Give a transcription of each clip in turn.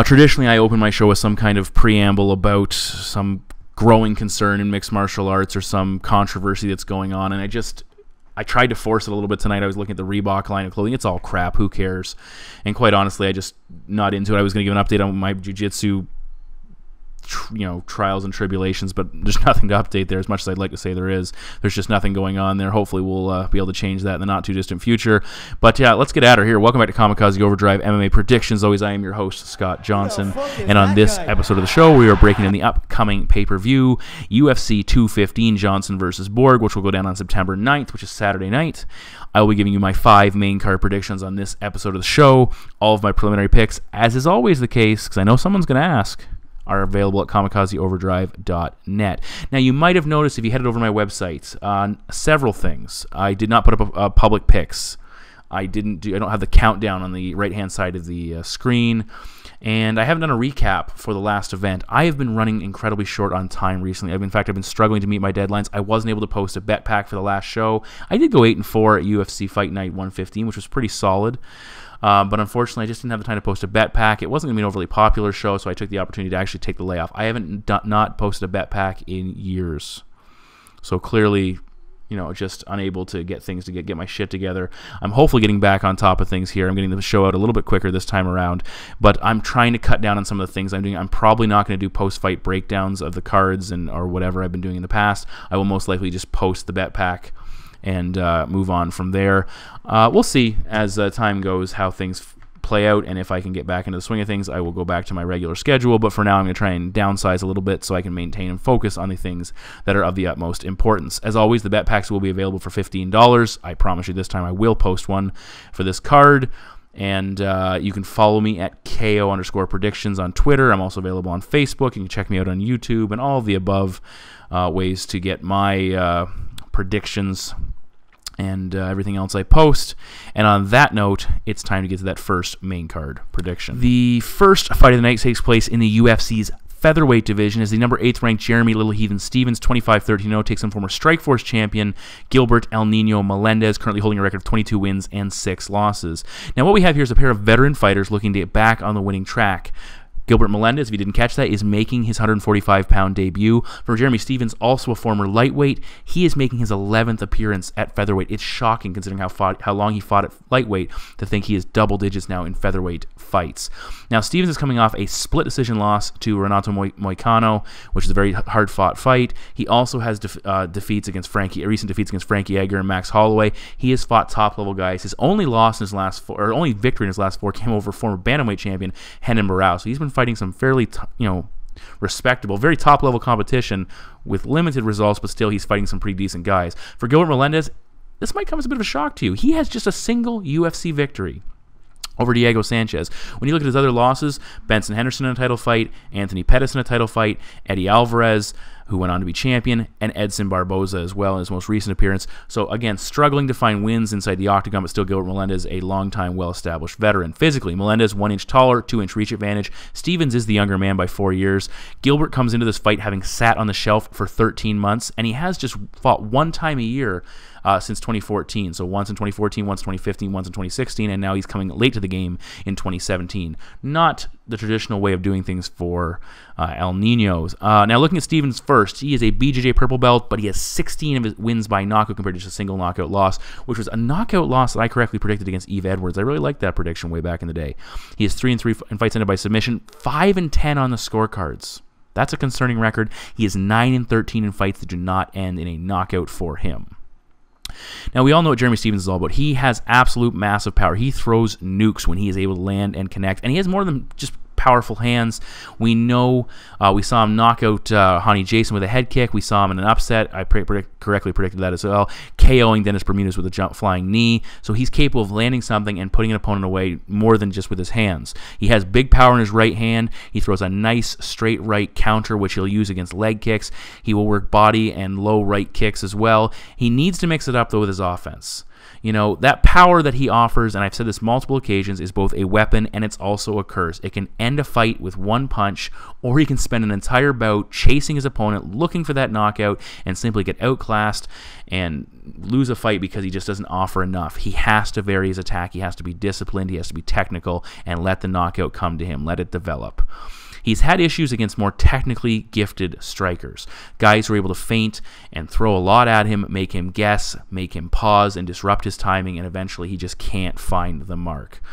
Traditionally, I open my show with some kind of preamble about some growing concern in mixed martial arts or some controversy that's going on, and I tried to force it a little bit tonight. I was looking at the Reebok line of clothing. It's all crap. Who cares? And quite honestly, I just not into it. I was going to give an update on my jiu-jitsu trials and tribulations, but there's nothing to update there as much as I'd like to say there is. There's just nothing going on there. Hopefully we'll be able to change that in the not too distant future. But yeah, let's get at her here. Welcome back to Kamikaze Overdrive MMA Predictions. Always, I am your host, Scott Johnson, and on this episode of the show, we are breaking in the upcoming pay-per-view UFC 215 Johnson versus Borg, which will go down on September 9th, which is Saturday night. I will be giving you my 5 main card predictions on this episode of the show. All of my preliminary picks, as is always the case, because I know someone's going to ask, are available at kamikazeoverdrive.net. Now, you might have noticed if you headed over to my website on several things. I did not put up public picks. I don't have the countdown on the right-hand side of the screen, and I haven't done a recap for the last event. I have been running incredibly short on time recently. In fact, I've been struggling to meet my deadlines. I wasn't able to post a bet pack for the last show. I did go 8-4 at UFC Fight Night 115, which was pretty solid. But unfortunately, I just didn't have the time to post a bet pack. It wasn't going to be an overly popular show, so I took the opportunity to actually take the layoff. I haven't not posted a bet pack in years. So clearly, just unable to get things to get my shit together. I'm hopefully getting back on top of things here. I'm getting the show out a little bit quicker this time around, but I'm trying to cut down on some of the things I'm doing. I'm probably not going to do post-fight breakdowns of the cards or whatever I've been doing in the past. I will most likely just post the bet pack and move on from there. We'll see as time goes how things play out, and if I can get back into the swing of things, I will go back to my regular schedule, but for now I'm going to try and downsize a little bit so I can maintain and focus on the things that are of the utmost importance. As always, the bet packs will be available for $15. I promise you this time I will post one for this card, and you can follow me at KO_predictions on Twitter. I'm also available on Facebook. You can check me out on YouTube and all of the above ways to get my predictions and everything else I post. And on that note, it's time to get to that first main card prediction. The first fight of the night takes place in the UFC's featherweight division as the number 8th ranked Jeremy Little Heathen Stevens, 25-13-0, takes on former Strikeforce champion Gilbert El Nino Melendez, currently holding a record of 22 wins and 6 losses. Now what we have here is a pair of veteran fighters looking to get back on the winning track. Gilbert Melendez, if you didn't catch that, is making his 145-pound debut. For Jeremy Stevens, also a former lightweight, he is making his 11th appearance at featherweight. It's shocking considering how long he fought at lightweight to think he is double digits now in featherweight fights. Now, Stevens is coming off a split decision loss to Renato Moicano, which is a very hard-fought fight. He also has recent defeats against Frankie Edgar and Max Holloway. He has fought top-level guys. His only only victory in his last 4 came over former bantamweight champion Renan Barao. So he's been fighting some fairly, respectable, very top-level competition with limited results, but still he's fighting some pretty decent guys. For Gilbert Melendez, this might come as a bit of a shock to you. He has just a single UFC victory over Diego Sanchez. When you look at his other losses, Benson Henderson in a title fight, Anthony Pettis in a title fight, Eddie Alvarez, who went on to be champion, and Edson Barboza as well in his most recent appearance. So again, struggling to find wins inside the octagon, but still Gilbert Melendez, a long-time, well-established veteran. Physically, Melendez 1 inch taller, 2 inch reach advantage. Stevens is the younger man by 4 years. Gilbert comes into this fight having sat on the shelf for 13 months, and he has just fought 1 time a year since 2014. So once in 2014, once in 2015, once in 2016, and now he's coming late to the game in 2017. Not the traditional way of doing things for El Ninos. Now looking at Stevens first, he is a BJJ purple belt, but he has 16 of his wins by knockout compared to just a single knockout loss, which was a knockout loss that I correctly predicted against Eve Edwards. I really liked that prediction way back in the day. He has 3-3 in fights ended by submission, 5-10 on the scorecards. That's a concerning record. He is 9-13 in fights that do not end in a knockout for him. Now, we all know what Jeremy Stevens is all about. He has absolute massive power. He throws nukes when he is able to land and connect, and he has more than just powerful hands. We know we saw him knock out Hani Jason with a head kick. We saw him in an upset. I correctly predicted that as well. KOing Dennis Bermudez with a flying knee. So he's capable of landing something and putting an opponent away more than just with his hands. He has big power in his right hand. He throws a nice straight right counter, which he'll use against leg kicks. He will work body and low right kicks as well. He needs to mix it up, though, with his offense. You know, that power that he offers, and I've said this multiple occasions, is both a weapon and it's also a curse. It can end a fight with one punch, or he can spend an entire bout chasing his opponent, looking for that knockout, and simply get outclassed and lose a fight because he just doesn't offer enough. He has to vary his attack. He has to be disciplined. He has to be technical and let the knockout come to him. Let it develop. He's had issues against more technically gifted strikers. Guys who are able to feint and throw a lot at him, make him guess, make him pause, and disrupt his timing, and eventually he just can't find the mark.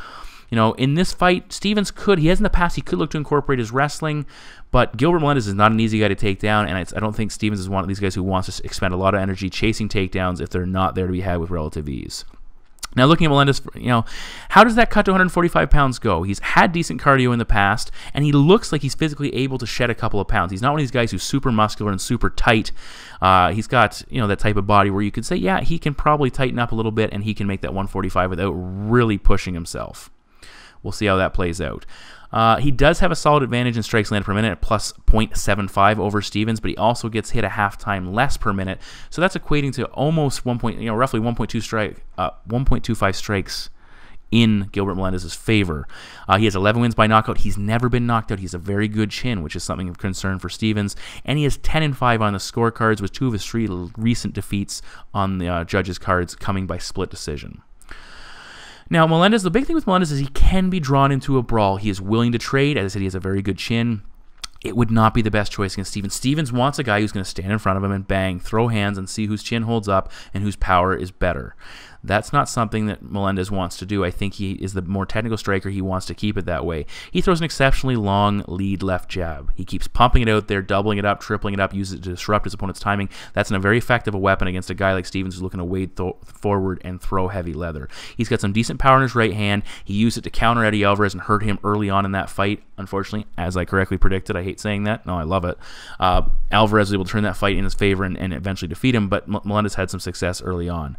You know, in this fight, Stephens he has in the past, he could look to incorporate his wrestling, but Gilbert Melendez is not an easy guy to take down, and I don't think Stephens is one of these guys who wants to expend a lot of energy chasing takedowns if they're not there to be had with relative ease. Now, looking at Melendez, you know, how does that cut to 145 pounds go? He's had decent cardio in the past, and he looks like he's physically able to shed a couple of pounds. He's not one of these guys who's super muscular and super tight. He's got, you know, that type of body where you could say, yeah, he can probably tighten up a little bit, and he can make that 145 without really pushing himself. We'll see how that plays out. He does have a solid advantage in strikes landed per minute at plus 0.75 over Stephens, but he also gets hit a half time less per minute, so that's equating to almost roughly 1.25 strikes in Gilbert Melendez's favor. He has 11 wins by knockout. He's never been knocked out. He has a very good chin, which is something of concern for Stephens, and he has 10-5 on the scorecards, with 2 of his 3 recent defeats on the judges' cards coming by split decision. Now, Melendez, the big thing with Melendez is he can be drawn into a brawl. He is willing to trade. As I said, he has a very good chin. It would not be the best choice against Stephens. Stephens wants a guy who's going to stand in front of him and bang, throw hands, and see whose chin holds up and whose power is better. That's not something that Melendez wants to do. I think he is the more technical striker. He wants to keep it that way. He throws an exceptionally long lead left jab. He keeps pumping it out there, doubling it up, tripling it up, uses it to disrupt his opponent's timing. That's a very effective weapon against a guy like Stephens who's looking to wade forward and throw heavy leather. He's got some decent power in his right hand. He used it to counter Eddie Alvarez and hurt him early on in that fight. Unfortunately, as I correctly predicted, I hate saying that. No, I love it. Alvarez was able to turn that fight in his favor and eventually defeat him, but Melendez had some success early on.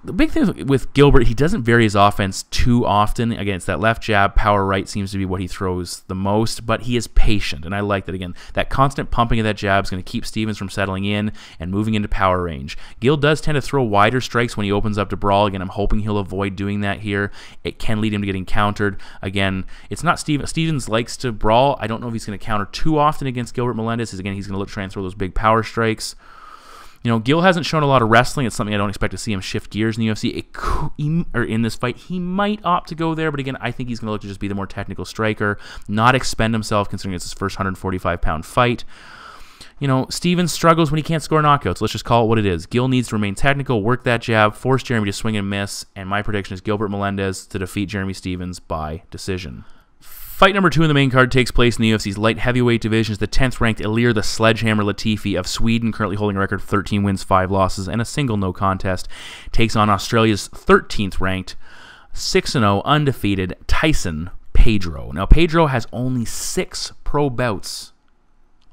The big thing with Gilbert, he doesn't vary his offense too often. Again, it's that left jab, power right seems to be what he throws the most, but he is patient, and I like that. Again, that constant pumping of that jab is going to keep Stephens from settling in and moving into power range. Gil does tend to throw wider strikes when he opens up to brawl. Again, I'm hoping he'll avoid doing that here. It can lead him to getting countered. Again, it's not Stephens likes to brawl. I don't know if he's going to counter too often against Gilbert Melendez. Again, he's going to look to try and throw those big power strikes. You know, Gil hasn't shown a lot of wrestling. It's something I don't expect to see him shift gears in the UFC. Or in this fight, he might opt to go there, but again, I think he's going to look to just be the more technical striker, not expend himself, considering it's his first 145-pound fight. You know, Stephens struggles when he can't score knockouts. Let's just call it what it is. Gil needs to remain technical, work that jab, force Jeremy to swing and miss, and my prediction is Gilbert Melendez to defeat Jeremy Stephens by decision. Fight number 2 in the main card takes place in the UFC's light heavyweight division. The 10th-ranked Ilir the Sledgehammer Latifi of Sweden, currently holding a record of 13 wins, 5 losses, and a single no contest, takes on Australia's 13th-ranked, 6-0, undefeated Tyson Pedro. Now, Pedro has only 6 pro bouts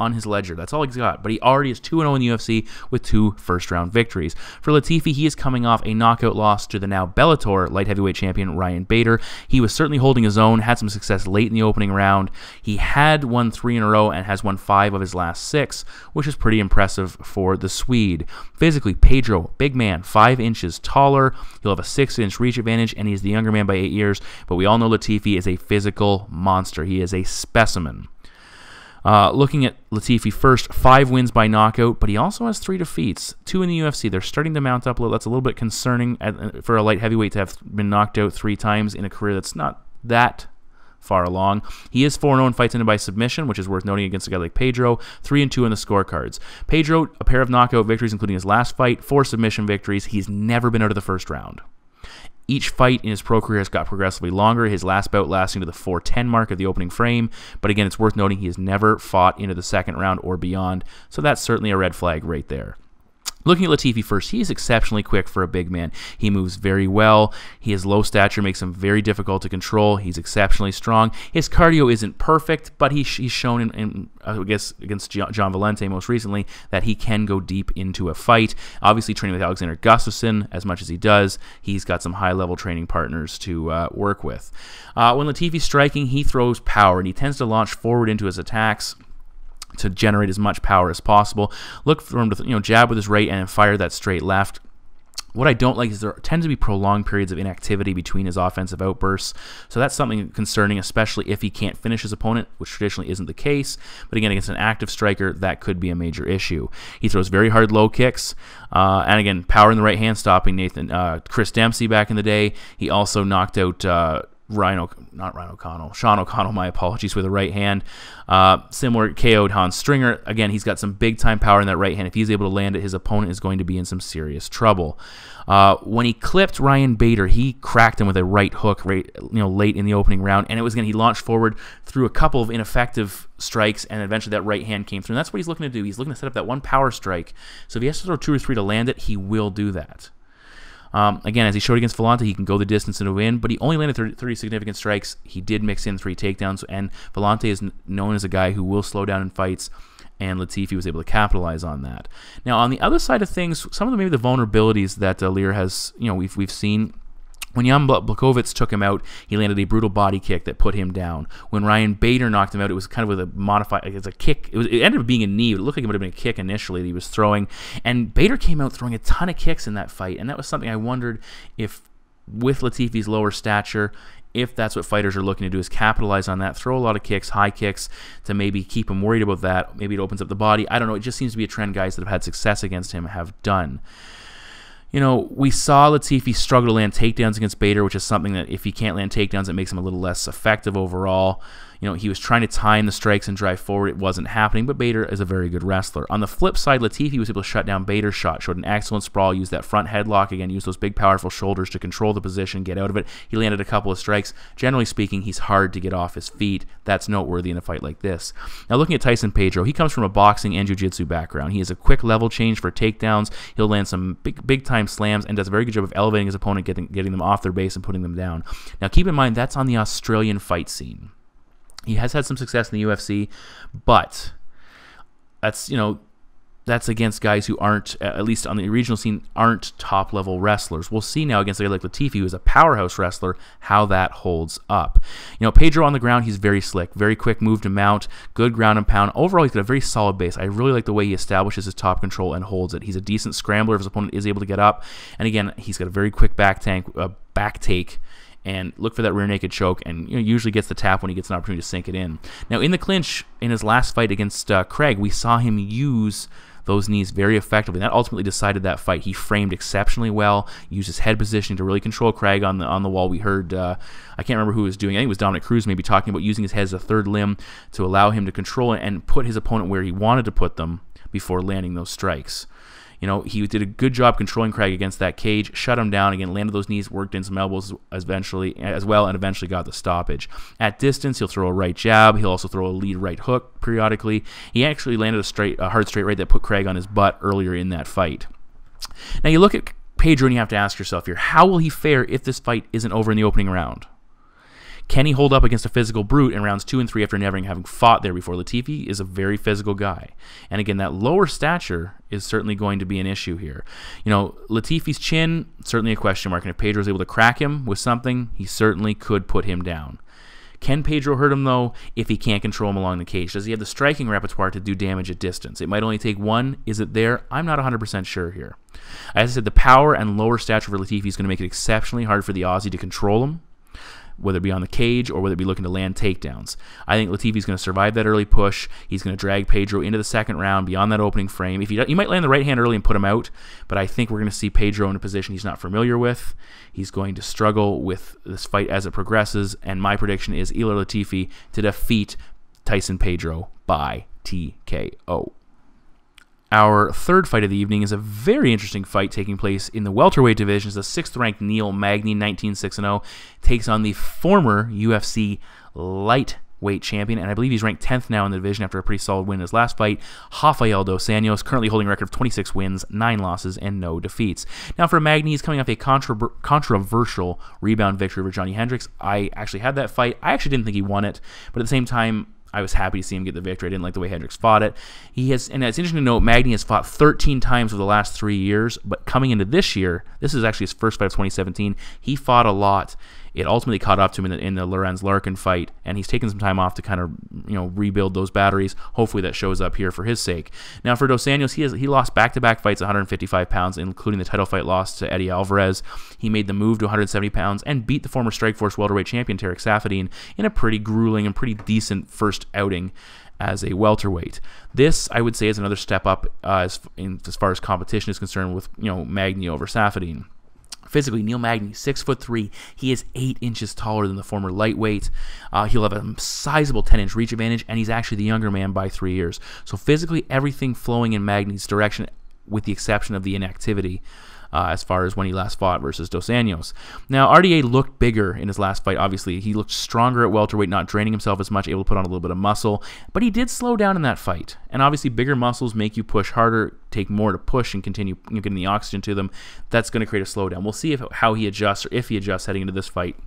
on his ledger. That's all he's got, but he already is 2-0 in the UFC with 2 first-round victories. For Latifi, he is coming off a knockout loss to the now Bellator light heavyweight champion Ryan Bader. He was certainly holding his own, had some success late in the opening round. He had won 3 in a row and has won 5 of his last 6, which is pretty impressive for the Swede. Physically, Pedro, big man, 5 inches taller. He'll have a 6-inch reach advantage, and he's the younger man by 8 years, but we all know Latifi is a physical monster. He is a specimen. Looking at Latifi first, 5 wins by knockout, but he also has 3 defeats, 2 in the UFC. They're starting to mount up a little. That's a little bit concerning for a light heavyweight to have been knocked out 3 times in a career that's not that far along. He is 4-0 in fights ended by submission, which is worth noting against a guy like Pedro. 3-2 in the scorecards. Pedro, a pair of knockout victories, including his last fight, 4 submission victories. He's never been out of the first round. Each fight in his pro career has got progressively longer, his last bout lasting to the 4:10 mark of the opening frame, but again, it's worth noting he has never fought into the second round or beyond, so that's certainly a red flag right there. Looking at Latifi first, he is exceptionally quick for a big man. He moves very well. His low stature makes him very difficult to control. He's exceptionally strong. His cardio isn't perfect, but he's shown, I guess, against John Valente most recently, that he can go deep into a fight. Obviously, training with Alexander Gustafsson as much as he does, he's got some high-level training partners to work with. When Latifi's striking, he throws power, and he tends to launch forward into his attacks to generate as much power as possible. Look for him to jab with his right and fire that straight left. What I don't like is there tend to be prolonged periods of inactivity between his offensive outbursts. So that's something concerning, especially if he can't finish his opponent, which traditionally isn't the case. But again, against an active striker, that could be a major issue. He throws very hard low kicks. And again, power in the right hand, stopping Chris Dempsey back in the day. He also knocked out Sean O'Connell, my apologies, with a right hand. Similar, KO'd Hans Stringer. Again, he's got some big-time power in that right hand. If he's able to land it, his opponent is going to be in some serious trouble. When he clipped Ryan Bader, he cracked him with a right hook late in the opening round, and it was, again, he launched forward through a couple of ineffective strikes, and eventually that right hand came through. And that's what he's looking to do. He's looking to set up that one power strike. So if he has to throw 2 or 3 to land it, he will do that. Again, as he showed against Vellante, he can go the distance and win, but he only landed 30 significant strikes. He did mix in 3 takedowns, and Vellante is known as a guy who will slow down in fights, and Latifi was able to capitalize on that. Now, on the other side of things, some of maybe the vulnerabilities that Ilir has, we've seen. When Jan Blachowicz took him out, he landed a brutal body kick that put him down. When Ryan Bader knocked him out, it was kind of with a modified, it's a kick. It ended up being a knee. It looked like it would have been a kick initially that he was throwing. And Bader came out throwing a ton of kicks in that fight. And that was something I wondered if, with Latifi's lower stature, if that's what fighters are looking to do, is capitalize on that, throw a lot of kicks, high kicks, to maybe keep him worried about that. Maybe it opens up the body. I don't know. It just seems to be a trend guys that have had success against him have done. We saw Latifi struggle to land takedowns against Bader, which is something that if he can't land takedowns, it makes him a little less effective overall. He was trying to time the strikes and drive forward. It wasn't happening, but Bader is a very good wrestler. On the flip side, Latifi was able to shut down Bader's shot, showed an excellent sprawl, used that front headlock again, used those big, powerful shoulders to control the position, get out of it. He landed a couple of strikes. Generally speaking, he's hard to get off his feet. That's noteworthy in a fight like this. Now, looking at Tyson Pedro, he comes from a boxing and jiu-jitsu background. He has a quick level change for takedowns. He'll land some big-time slams and does a very good job of elevating his opponent, getting them off their base and putting them down. Now, keep in mind, that's on the Australian fight scene. He has had some success in the UFC, but that's against guys who aren't, at least on the regional scene, aren't top-level wrestlers. We'll see now against a guy like Latifi, who's a powerhouse wrestler, how that holds up. Pedro on the ground, he's very slick, very quick move to mount, good ground and pound. Overall, he's got a very solid base. I really like the way he establishes his top control and holds it. He's a decent scrambler if his opponent is able to get up. And again, he's got a very quick back take, and look for that rear naked choke, and usually gets the tap when he gets an opportunity to sink it in. Now, in the clinch, in his last fight against Craig, we saw him use those knees very effectively. That ultimately decided that fight. He framed exceptionally well, used his head positioning to really control Craig on the wall. We heard, I can't remember who was doing it. I think it was Dominic Cruz maybe talking about using his head as a third limb to allow him to control it and put his opponent where he wanted to put them before landing those strikes. He did a good job controlling Craig against that cage, shut him down, again, landed those knees, worked in some elbows as well, and eventually got the stoppage. At distance, he'll throw a right jab. He'll also throw a lead right hook periodically. He actually landed a hard straight right that put Craig on his butt earlier in that fight. Now, you look at Pedro and you have to ask yourself here, how will he fare if this fight isn't over in the opening round? Can he hold up against a physical brute in rounds 2 and 3 after never having fought there before? Latifi is a very physical guy. And again, that lower stature is certainly going to be an issue here. Latifi's chin, certainly a question mark. And if Pedro is able to crack him with something, he certainly could put him down. Can Pedro hurt him, though, if he can't control him along the cage? Does he have the striking repertoire to do damage at distance? It might only take one. Is it there? I'm not 100% sure here. As I said, the power and lower stature for Latifi is going to make it exceptionally hard for the Aussie to control him, whether it be on the cage or whether it be looking to land takedowns. I think Latifi's going to survive that early push. He's going to drag Pedro into the second round beyond that opening frame. If he might land the right hand early and put him out, but I think we're going to see Pedro in a position he's not familiar with. He's going to struggle with this fight as it progresses, and my prediction is Ilir Latifi to defeat Tyson Pedro by TKO. Our third fight of the evening is a very interesting fight taking place in the welterweight division. The 6th-ranked Magny, 19-6-0, takes on the former UFC lightweight champion, and I believe he's ranked 10th now in the division after a pretty solid win in his last fight, Rafael dos Anjos, currently holding a record of 26 wins, 9 losses, and no defeats. Now for Magny, he's coming off a controversial rebound victory over Johnny Hendricks. I actually had that fight. I actually didn't think he won it, but at the same time, I was happy to see him get the victory. I didn't like the way Hendricks fought it. And it's interesting to note, Magny has fought 13 times over the last 3 years, but coming into this year, this is actually his first fight of 2017. He fought a lot, It ultimately caught up to him in the Lorenz-Larkin fight, and he's taken some time off to kind of rebuild those batteries. Hopefully that shows up here for his sake. Now for Dos Anjos, he lost back-to-back fights at 155 pounds, including the title fight loss to Eddie Alvarez. He made the move to 170 pounds and beat the former Strikeforce welterweight champion Tarek Saffiedine in a pretty grueling and pretty decent first outing as a welterweight. This, I would say, is another step up as far as competition is concerned with Magny over Saffiedine. Physically, Neil Magny, 6'3". He is 8 inches taller than the former lightweight. He'll have a sizable 10-inch reach advantage, and he's actually the younger man by 3 years. So physically, everything flowing in Magny's direction, with the exception of the inactivity as far as when he last fought versus Dos Anjos. Now, RDA looked bigger in his last fight, obviously. He looked stronger at welterweight, not draining himself as much, able to put on a little bit of muscle. But he did slow down in that fight. And obviously, bigger muscles make you push harder, take more to push and continue getting the oxygen to them. That's going to create a slowdown. We'll see how he adjusts, or if he adjusts heading into this fight,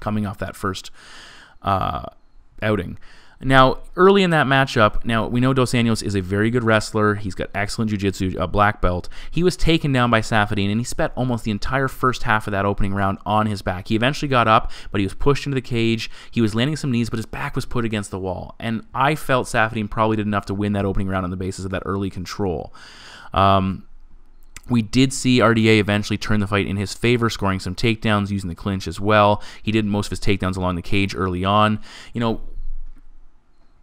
coming off that first outing. Now, early in that matchup, now we know Dos Anjos is a very good wrestler. He's got excellent jiu-jitsu, a black belt. He was taken down by Saffiedine, and he spent almost the entire first half of that opening round on his back. He eventually got up, but he was pushed into the cage. He was landing some knees, but his back was put against the wall. And I felt Saffiedine probably did enough to win that opening round on the basis of that early control. We did see RDA eventually turn the fight in his favor, scoring some takedowns, using the clinch as well. He did most of his takedowns along the cage early on.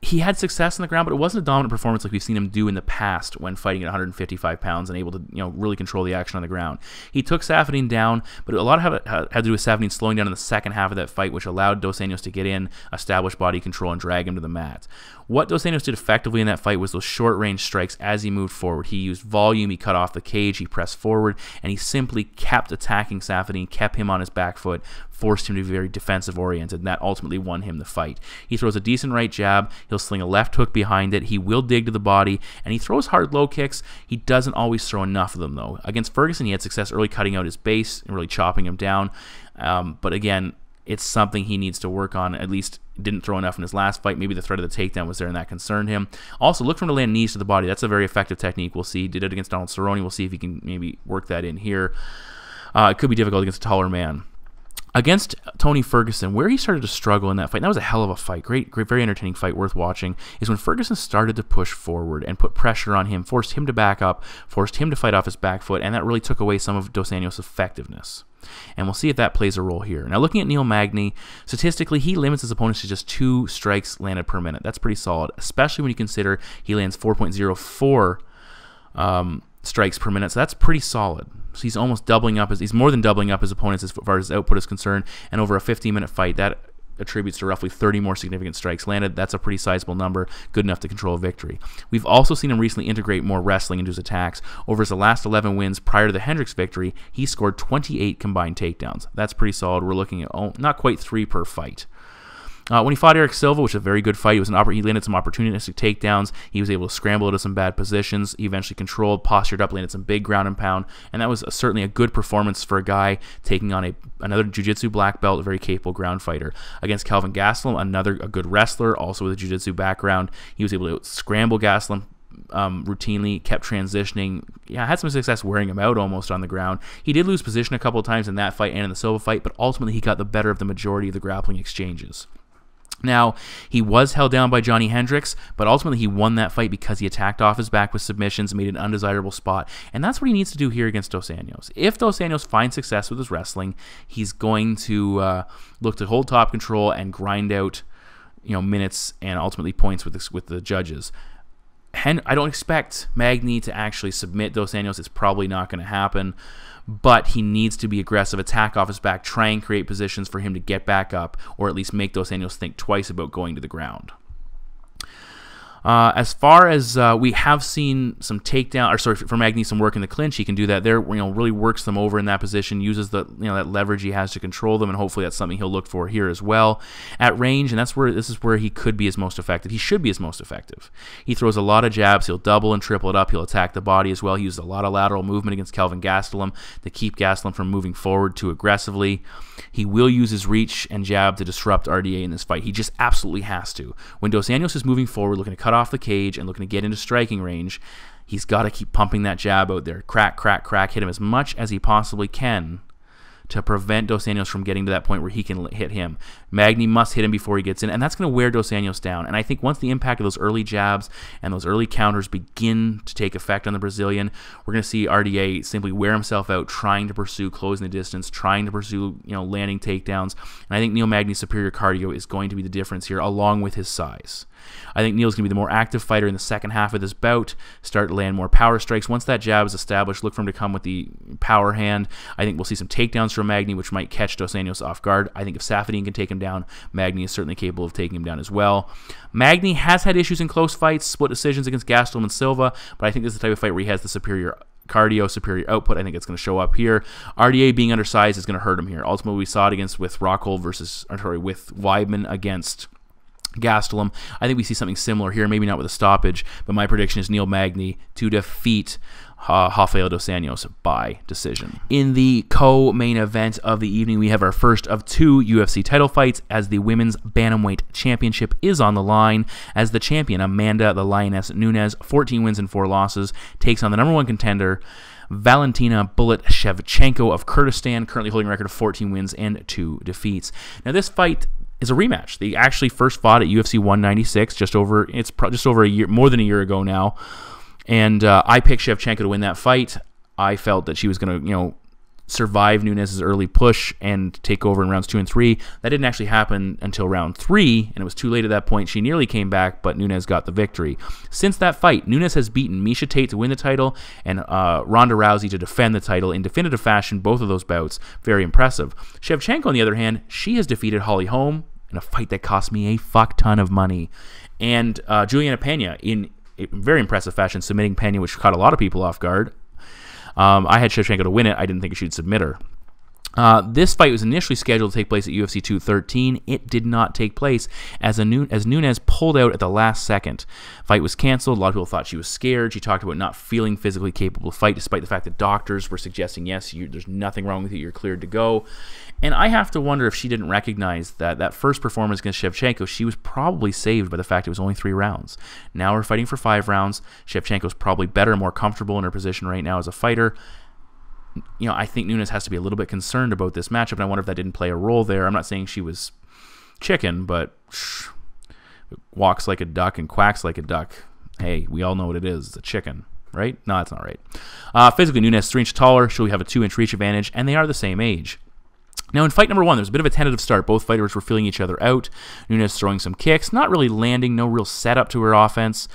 He had success on the ground, but it wasn't a dominant performance like we've seen him do in the past when fighting at 155 pounds and able to, really control the action on the ground. He took Saffiedine down, but a lot of it had to do with Saffiedine slowing down in the second half of that fight, which allowed Dos Anjos to get in, establish body control, and drag him to the mat. What Dos Anjos did effectively in that fight was those short-range strikes as he moved forward. He used volume, he cut off the cage, he pressed forward, and he simply kept attacking Saffiedine, kept him on his back foot, forced him to be very defensive-oriented, and that ultimately won him the fight. He throws a decent right jab, he'll sling a left hook behind it, he will dig to the body, and he throws hard low kicks. He doesn't always throw enough of them, though. Against Ferguson, he had success early cutting out his base and really chopping him down, but again, it's something he needs to work on. At least didn't throw enough in his last fight. Maybe the threat of the takedown was there and that concerned him. Also, look for him to land knees to the body. That's a very effective technique. We'll see. Did it against Donald Cerrone. We'll see if he can maybe work that in here. It could be difficult against a taller man. Against Tony Ferguson, where he started to struggle in that fight, and that was a hell of a fight, great, very entertaining fight, worth watching, is when Ferguson started to push forward and put pressure on him, forced him to back up, forced him to fight off his back foot, and that really took away some of Dos Anjos' effectiveness. And we'll see if that plays a role here. Now, looking at Neil Magny, statistically, he limits his opponents to just 2 strikes landed per minute. That's pretty solid, especially when you consider he lands 4.04 strikes per minute, so that's pretty solid. So he's almost doubling up, he's more than doubling up his opponents as far as his output is concerned, and over a 15-minute fight, that attributes to roughly 30 more significant strikes landed. That's a pretty sizable number, good enough to control a victory. We've also seen him recently integrate more wrestling into his attacks. Over his last 11 wins prior to the Hendricks victory, he scored 28 combined takedowns. That's pretty solid. We're looking at not quite 3 per fight. When he fought Eric Silva, which was a very good fight, he landed some opportunistic takedowns. He was able to scramble out of some bad positions. He eventually controlled, postured up, landed some big ground and pound, and that was certainly a good performance for a guy taking on another jiu-jitsu black belt, a very capable ground fighter. Against Kelvin Gastelum, a good wrestler, also with a jiu-jitsu background, he was able to scramble Gastelum routinely, kept transitioning, had some success wearing him out almost on the ground. He did lose position a couple of times in that fight and in the Silva fight, but ultimately he got the better of the majority of the grappling exchanges. Now, he was held down by Johnny Hendricks, but ultimately he won that fight because he attacked off his back with submissions, made an undesirable spot, and that's what he needs to do here against Dos Anjos. If Dos Anjos finds success with his wrestling, he's going to look to hold top control and grind out, minutes and ultimately points with the judges. I don't expect Magny to actually submit Dos Anjos. It's probably not going to happen, but he needs to be aggressive, attack off his back, try and create positions for him to get back up, or at least make Dos Anjos think twice about going to the ground. As far as we have seen some for Magny, some work in the clinch. He can do that there. Really works them over in that position. Uses the that leverage he has to control them, and hopefully that's something he'll look for here as well at range. And this is where he could be his most effective. He should be his most effective. He throws a lot of jabs. He'll double and triple it up. He'll attack the body as well. He uses a lot of lateral movement against Kelvin Gastelum to keep Gastelum from moving forward too aggressively. He will use his reach and jab to disrupt RDA in this fight. He just absolutely has to. When Dos Anjos is moving forward, looking to cut off the cage and looking to get into striking range, he's got to keep pumping that jab out there. Crack, crack, crack. Hit him as much as he possibly can to prevent Dos Anjos from getting to that point where he can hit him. Magny must hit him before he gets in, and that's going to wear Dos Anjos down. And I think once the impact of those early jabs and those early counters begin to take effect on the Brazilian, we're going to see RDA simply wear himself out trying to pursue closing the distance, trying to pursue landing takedowns. And I think Neil Magny's superior cardio is going to be the difference here, along with his size. I think Neil's going to be the more active fighter in the second half of this bout, start to land more power strikes. Once that jab is established, look for him to come with the power hand. I think we'll see some takedowns from Magny, which might catch Dos Anjos off guard. I think if Saffiedine can take him down, Magny is certainly capable of taking him down as well. Magny has had issues in close fights, split decisions against Gastelum and Silva, but I think this is the type of fight where he has the superior cardio, superior output. I think it's going to show up here. RDA being undersized is going to hurt him here. Ultimately, we saw it with Rockhold with Weidman against Gastelum. I think we see something similar here, maybe not with a stoppage, but my prediction is Neil Magny to defeat Rafael Dos Anjos by decision. In the co-main event of the evening, we have our first of 2 UFC title fights as the Women's Bantamweight Championship is on the line as the champion, Amanda the Lioness Nunes, 14 wins and 4 losses, takes on the #1 contender, Valentina Bullet Shevchenko of Kurdistan, currently holding a record of 14 wins and 2 defeats. Now, this fight is a rematch. They actually first fought at UFC 196 just over a year, more than a year ago now. And I picked Shevchenko to win that fight. I felt that she was going to, survive Nunes' early push and take over in rounds 2 and 3. That didn't actually happen until round 3, and it was too late at that point. She nearly came back, but Nunes got the victory. Since that fight, Nunes has beaten Miesha Tate to win the title and Ronda Rousey to defend the title in definitive fashion, both of those bouts. Very impressive. Shevchenko, on the other hand, she has defeated Holly Holm in a fight that cost me a fuck ton of money. And Juliana Pena in a very impressive fashion, submitting Pena, which caught a lot of people off guard. I had Shevchenko to win it. I didn't think she'd submit her. This fight was initially scheduled to take place at UFC 213. It did not take place as Nunes pulled out at the last second. Fight was canceled. A lot of people thought she was scared. She talked about not feeling physically capable to fight, despite the fact that doctors were suggesting, yes, there's nothing wrong with you, you're cleared to go. And I have to wonder if she didn't recognize that first performance against Shevchenko, she was probably saved by the fact it was only 3 rounds. Now we're fighting for 5 rounds. Shevchenko's probably better, more comfortable in her position right now as a fighter. I think Nunes has to be a little bit concerned about this matchup, and I wonder if that didn't play a role there. I'm not saying she was chicken, but walks like a duck and quacks like a duck. Hey, we all know what it is. It's a chicken, right? No, that's not right. Physically, Nunes is 3 inches taller. She'll have a 2-inch reach advantage, and they are the same age. Now, in fight number 1, there was a bit of a tentative start. Both fighters were feeling each other out. Nunes throwing some kicks, not really landing, no real setup to her offense.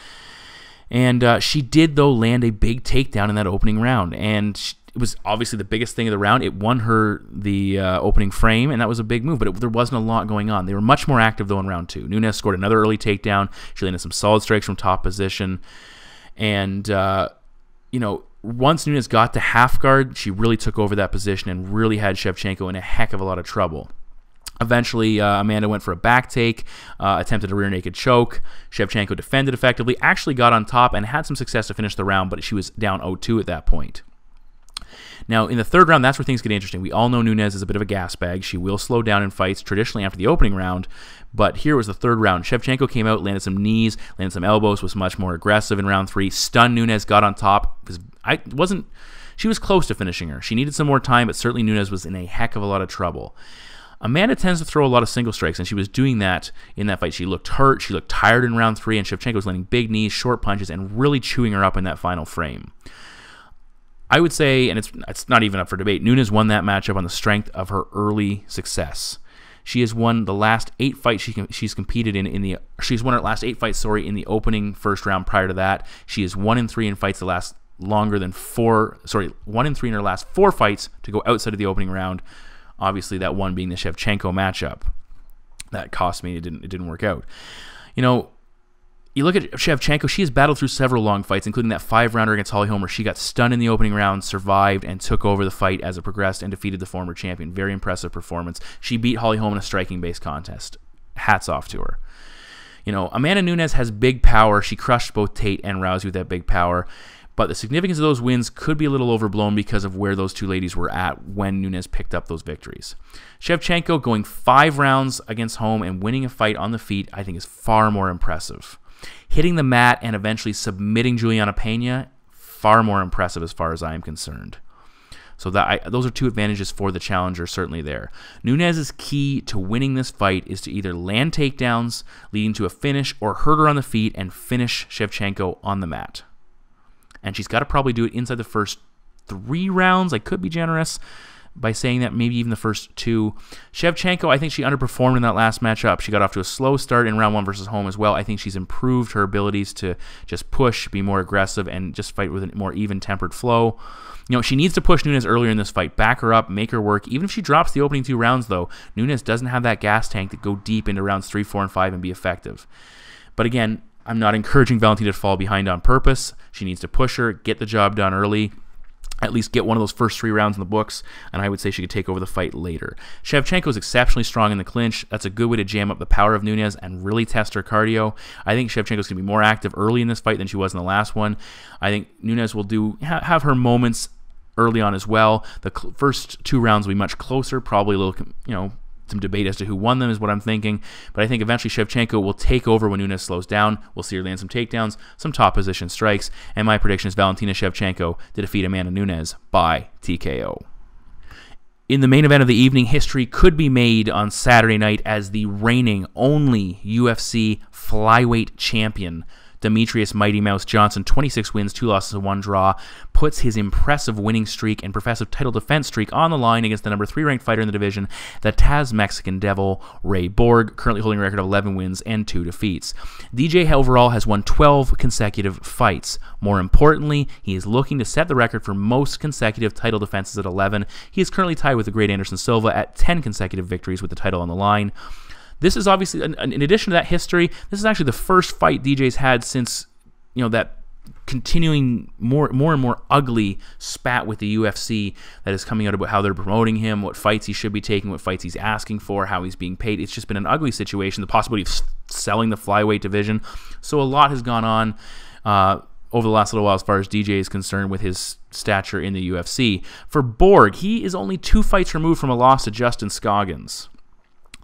And she did, though, land a big takedown in that opening round. And it was obviously the biggest thing of the round. It won her the opening frame, and that was a big move. But there wasn't a lot going on. They were much more active, though, in round 2. Nunes scored another early takedown. She landed some solid strikes from top position. And, once Nunes got to half guard, she really took over that position and really had Shevchenko in a heck of a lot of trouble. Eventually, Amanda went for a back take, attempted a rear naked choke. Shevchenko defended effectively, actually got on top and had some success to finish the round, but she was down 0-2 at that point. Now, in the third round, that's where things get interesting. We all know Nunes is a bit of a gas bag. She will slow down in fights, traditionally after the opening round, but here was the third round. Shevchenko came out, landed some knees, landed some elbows, was much more aggressive in round 3, stunned Nunes, got on top. She was close to finishing her. She needed some more time, but certainly Nunes was in a heck of a lot of trouble. Amanda tends to throw a lot of single strikes, and she was doing that in that fight. She looked hurt, she looked tired in round 3, and Shevchenko was landing big knees, short punches, and really chewing her up in that final frame. I would say, and it's not even up for debate, Nunes won that matchup on the strength of her early success. She has won the last 8 fights she's competed in. She's won her last 8 fights, in the opening first round. Prior to that, she is 1-3 in fights that last longer than 1-3 in her last 4 fights to go outside of the opening round. Obviously, that one being the Shevchenko matchup. That cost me. It didn't work out. You look at Shevchenko, she has battled through several long fights, including that 5-rounder against Holly Holm, where she got stunned in the opening round, survived, and took over the fight as it progressed and defeated the former champion. Very impressive performance. She beat Holly Holm in a striking-based contest. Hats off to her. Amanda Nunes has big power. She crushed both Tate and Rousey with that big power. But the significance of those wins could be a little overblown because of where those two ladies were at when Nunes picked up those victories. Shevchenko going 5 rounds against Holm and winning a fight on the feet, I think, is far more impressive. Hitting the mat and eventually submitting Juliana Pena, far more impressive as far as I am concerned. So those are two advantages for the challenger, certainly there. Nunes' key to winning this fight is to either land takedowns, leading to a finish, or hurt her on the feet and finish Shevchenko on the mat. And she's got to probably do it inside the first 3 rounds. I could be generous by saying that, maybe even the first 2. Shevchenko, I think she underperformed in that last matchup. She got off to a slow start in round 1 versus Home as well. I think she's improved her abilities to just push, be more aggressive, and just fight with a more even-tempered flow. You know, she needs to push Nunes earlier in this fight, back her up, make her work. Even if she drops the opening 2 rounds, though, Nunes doesn't have that gas tank to go deep into rounds 3, 4, and 5 and be effective. But again, I'm not encouraging Valentina to fall behind on purpose. She needs to push her, get the job done early, at least get one of those first 3 rounds in the books, and I would say she could take over the fight later. Shevchenko is exceptionally strong in the clinch. That's a good way to jam up the power of Nunes and really test her cardio. I think Shevchenko is going to be more active early in this fight than she was in the last one. I think Nunes will have her moments early on as well. The first 2 rounds will be much closer, probably a little, some debate as to who won them is what I'm thinking. But I think eventually Shevchenko will take over when Nunes slows down. We'll see her land some takedowns, some top position strikes, and my prediction is Valentina Shevchenko to defeat Amanda Nunes by TKO. In the main event of the evening, history could be made on Saturday night as the reigning only UFC flyweight champion, Demetrious Mighty Mouse Johnson, 26 wins, 2 losses, and 1 draw, puts his impressive winning streak and impressive title defense streak on the line against the number 3 ranked fighter in the division, the Taz Mexican Devil, Ray Borg, currently holding a record of 11 wins and 2 defeats. DJ overall has won 12 consecutive fights. More importantly, he is looking to set the record for most consecutive title defenses at 11. He is currently tied with the great Anderson Silva at 10 consecutive victories with the title on the line. This is obviously, in addition to that history, this is actually the first fight DJ's had since, that continuing more and more ugly spat with the UFC that is coming out about how they're promoting him, what fights he should be taking, what fights he's asking for, how he's being paid. It's just been an ugly situation, the possibility of selling the flyweight division. So a lot has gone on over the last little while as far as DJ is concerned with his stature in the UFC. For Borg, he is only 2 fights removed from a loss to Justin Scoggins.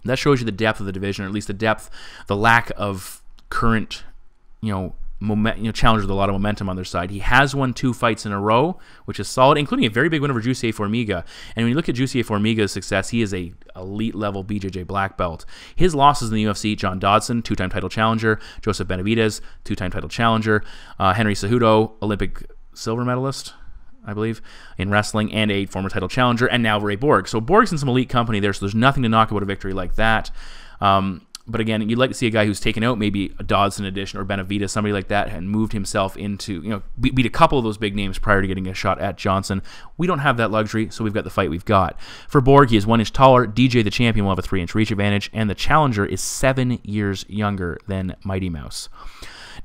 That shows you the depth of the division, or at least the lack of current, challengers with a lot of momentum on their side. He has won 2 fights in a row, which is solid, including a very big win over Jussier Formiga. And when you look at Jussier Formiga's success, he is a elite-level BJJ black belt. His losses in the UFC, John Dodson, 2-time title challenger, Joseph Benavidez, 2-time title challenger, Henry Cejudo, Olympic silver medalist, I believe, in wrestling, and a former title challenger, and now Ray Borg. So Borg's in some elite company there, so there's nothing to knock about a victory like that. But again, you'd like to see a guy who's taken out maybe a Dodson edition or Benavidez, somebody like that, and moved himself into, beat a couple of those big names prior to getting a shot at Johnson. We don't have that luxury, so we've got the fight we've got. For Borg, he is 1 inch taller. DJ, the champion, will have a 3-inch reach advantage, and the challenger is 7 years younger than Mighty Mouse.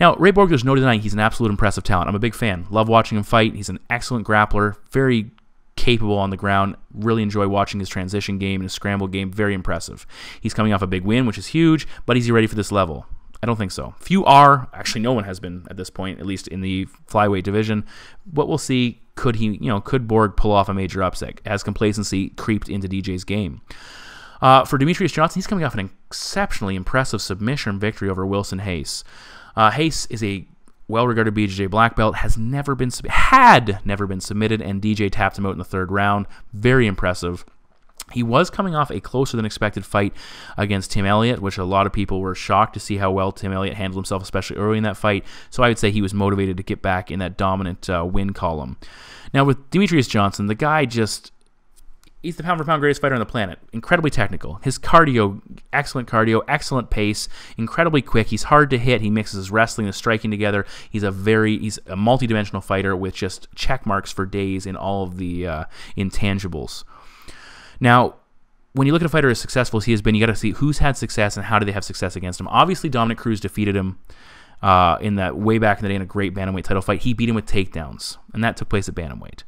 Now, Ray Borg, there's no denying he's an absolute impressive talent. I'm a big fan. Love watching him fight. He's an excellent grappler, very capable on the ground. Really enjoy watching his transition game and his scramble game. Very impressive. He's coming off a big win, which is huge, but is he ready for this level? I don't think so. Few are. Actually, no one has been at this point, at least in the flyweight division. But we'll see. Could Borg pull off a major upset? Has complacency creeped into DJ's game? For Demetrious Johnson, he's coming off an exceptionally impressive submission victory over Wilson Hayes. Hayes is a well-regarded BJJ black belt, had never been submitted, and DJ tapped him out in the 3rd round. Very impressive. He was coming off a closer-than-expected fight against Tim Elliott, which a lot of people were shocked to see how well Tim Elliott handled himself, especially early in that fight. So I would say he was motivated to get back in that dominant win column. Now, with Demetrious Johnson, the guy he's the pound-for-pound greatest fighter on the planet. Incredibly technical. His cardio, excellent pace, incredibly quick. He's hard to hit. He mixes his wrestling and striking together. He's a multi-dimensional fighter with just check marks for days in all of the intangibles. Now, when you look at a fighter as successful as he has been, you got to see who's had success and how do they have success against him. Obviously, Dominic Cruz defeated him in that way back in the day in a great bantamweight title fight. He beat him with takedowns, and that took place at bantamweight.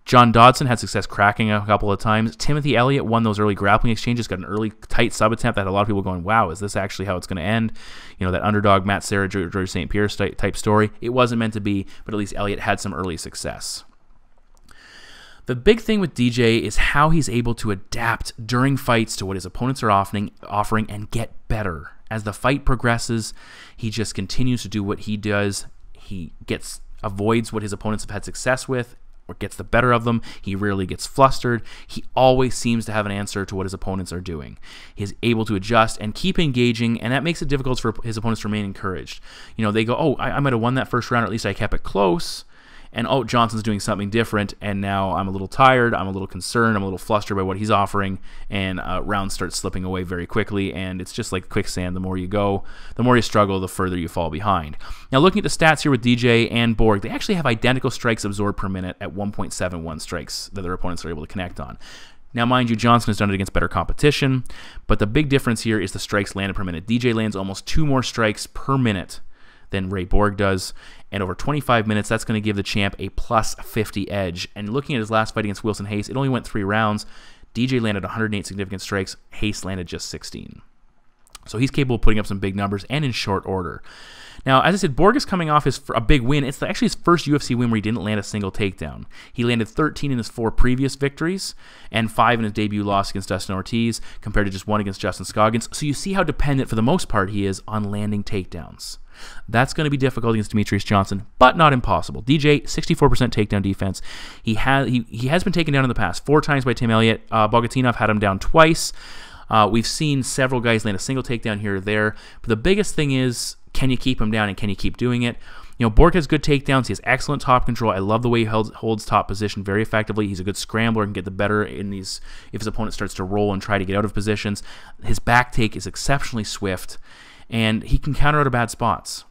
John Dodson had success cracking a couple of times. Timothy Elliott won those early grappling exchanges, got an early tight sub attempt that had a lot of people going, wow, is this actually how it's going to end? That underdog Matt Serra, George St. Pierre type story. It wasn't meant to be, but at least Elliott had some early success. The big thing with DJ is how he's able to adapt during fights to what his opponents are offering and get better. As the fight progresses, he just continues to do what he does. He avoids what his opponents have had success with, or gets the better of them. He rarely gets flustered. He always seems to have an answer to what his opponents are doing. He's able to adjust and keep engaging, and that makes it difficult for his opponents to remain encouraged. You know, they go, oh, I might have won that first round, or at least I kept it close. And, oh, Johnson's doing something different, and now I'm a little tired, I'm a little concerned, I'm a little flustered by what he's offering, and rounds start slipping away very quickly, and it's just like quicksand. The more you go, the more you struggle, the further you fall behind. Now, looking at the stats here with DJ and Borg, they actually have identical strikes absorbed per minute at 1.71 strikes that their opponents are able to connect on. Now, mind you, Johnson has done it against better competition, but the big difference here is the strikes landed per minute. DJ lands almost 2 more strikes per minute than Borg does, and over 25 minutes, that's going to give the champ a plus 50 edge. And looking at his last fight against Wilson Hayes, it only went 3 rounds. DJ landed 108 significant strikes. Hayes landed just 16. So he's capable of putting up some big numbers and in short order. Now, as I said, Borg is coming off a big win. It's actually his first UFC win where he didn't land a single takedown. He landed 13 in his 4 previous victories and 5 in his debut loss against Dustin Ortiz, compared to just 1 against Justin Scoggins. So you see how dependent, for the most part, he is on landing takedowns. That's going to be difficult against Demetrious Johnson, but not impossible. DJ, 64% takedown defense. He has been taken down in the past, 4 times by Tim Elliott. Bogatinov had him down twice. We've seen several guys land a single takedown here or there. But the biggest thing is, can you keep him down and can you keep doing it? You know, Borg has good takedowns. He has excellent top control. I love the way he holds top position very effectively. He's a good scrambler and can get the better in these if his opponent starts to roll and try to get out of positions. His back take is exceptionally swift, and he can counter out of bad spots.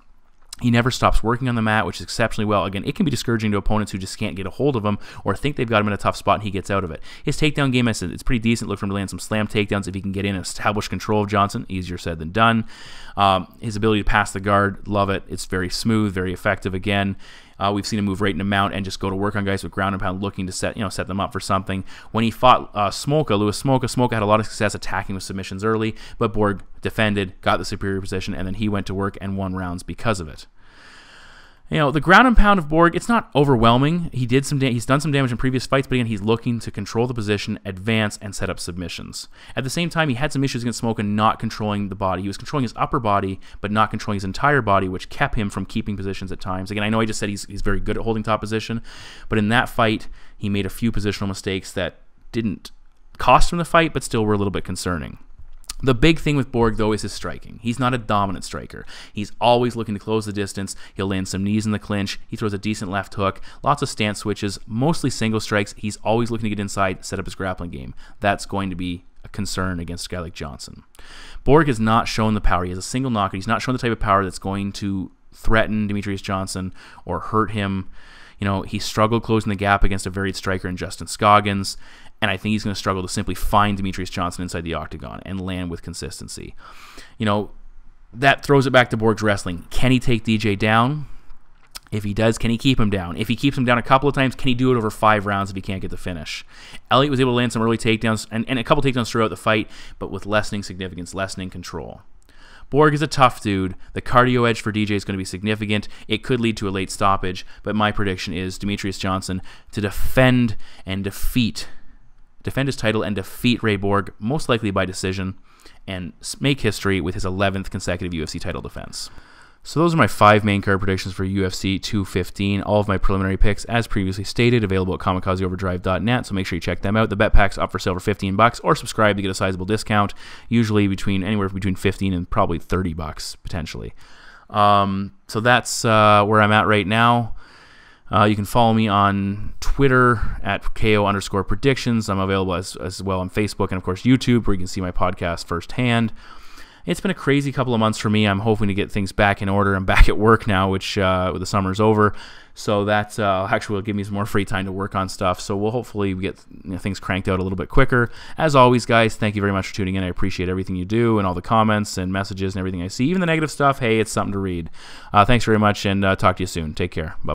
He never stops working on the mat, which is exceptionally well. Again, it can be discouraging to opponents who just can't get a hold of him or think they've got him in a tough spot and he gets out of it. His takedown game, I said, it's pretty decent. Look for him to land some slam takedowns if he can get in and establish control of Johnson. Easier said than done. His ability to pass the guard, love it. It's very smooth, very effective again. We've seen him move right into mount and just go to work on guys with ground and pound, looking to set them up for something. When he fought Smoka had a lot of success attacking with submissions early, but Borg defended, got the superior position, and then he went to work and won rounds because of it. You know, the ground and pound of Borg, it's not overwhelming. He's done some damage in previous fights, but again, he's looking to control the position, advance, and set up submissions. At the same time, he had some issues against Smoka not controlling the body. He was controlling his upper body, but not controlling his entire body, which kept him from keeping positions at times. Again, I know I just said he's very good at holding top position, but in that fight, he made a few positional mistakes that didn't cost him the fight, but still were a little bit concerning. The big thing with Borg, though, is his striking. He's not a dominant striker. He's always looking to close the distance. He'll land some knees in the clinch. He throws a decent left hook. Lots of stance switches, mostly single strikes. He's always looking to get inside, set up his grappling game. That's going to be a concern against a guy like Johnson. Borg has not shown the power. He has a single knockout. He's not shown the type of power that's going to threaten Demetrious Johnson or hurt him. You know, he struggled closing the gap against a varied striker in Justin Scoggins, and I think he's going to struggle to simply find Demetrious Johnson inside the octagon and land with consistency. You know, that throws it back to Borg's wrestling. Can he take DJ down? If he does, can he keep him down? If he keeps him down a couple of times, can he do it over 5 rounds if he can't get the finish? Elliott was able to land some early takedowns and a couple takedowns throughout the fight, but with lessening significance, lessening control. Borg is a tough dude. The cardio edge for DJ is going to be significant. It could lead to a late stoppage, but my prediction is Demetrious Johnson to defend his title and defeat Borg, most likely by decision, and make history with his 11th consecutive UFC title defense. So those are my 5 main card predictions for UFC 215. All of my preliminary picks, as previously stated, available at kamikazeoverdrive.net, so make sure you check them out. The bet pack's up for sale for $15, or subscribe to get a sizable discount, usually anywhere between $15 and probably $30 potentially. So that's where I'm at right now. You can follow me on Twitter at KO_predictions. I'm available as well on Facebook and, of course, YouTube, where you can see my podcast firsthand. It's been a crazy couple of months for me. I'm hoping to get things back in order. I'm back at work now, which the summer's over. So that actually will give me some more free time to work on stuff. So we'll hopefully get things cranked out a little bit quicker. As always, guys, thank you very much for tuning in. I appreciate everything you do and all the comments and messages and everything I see. Even the negative stuff, hey, it's something to read. Thanks very much, and talk to you soon. Take care. Bye.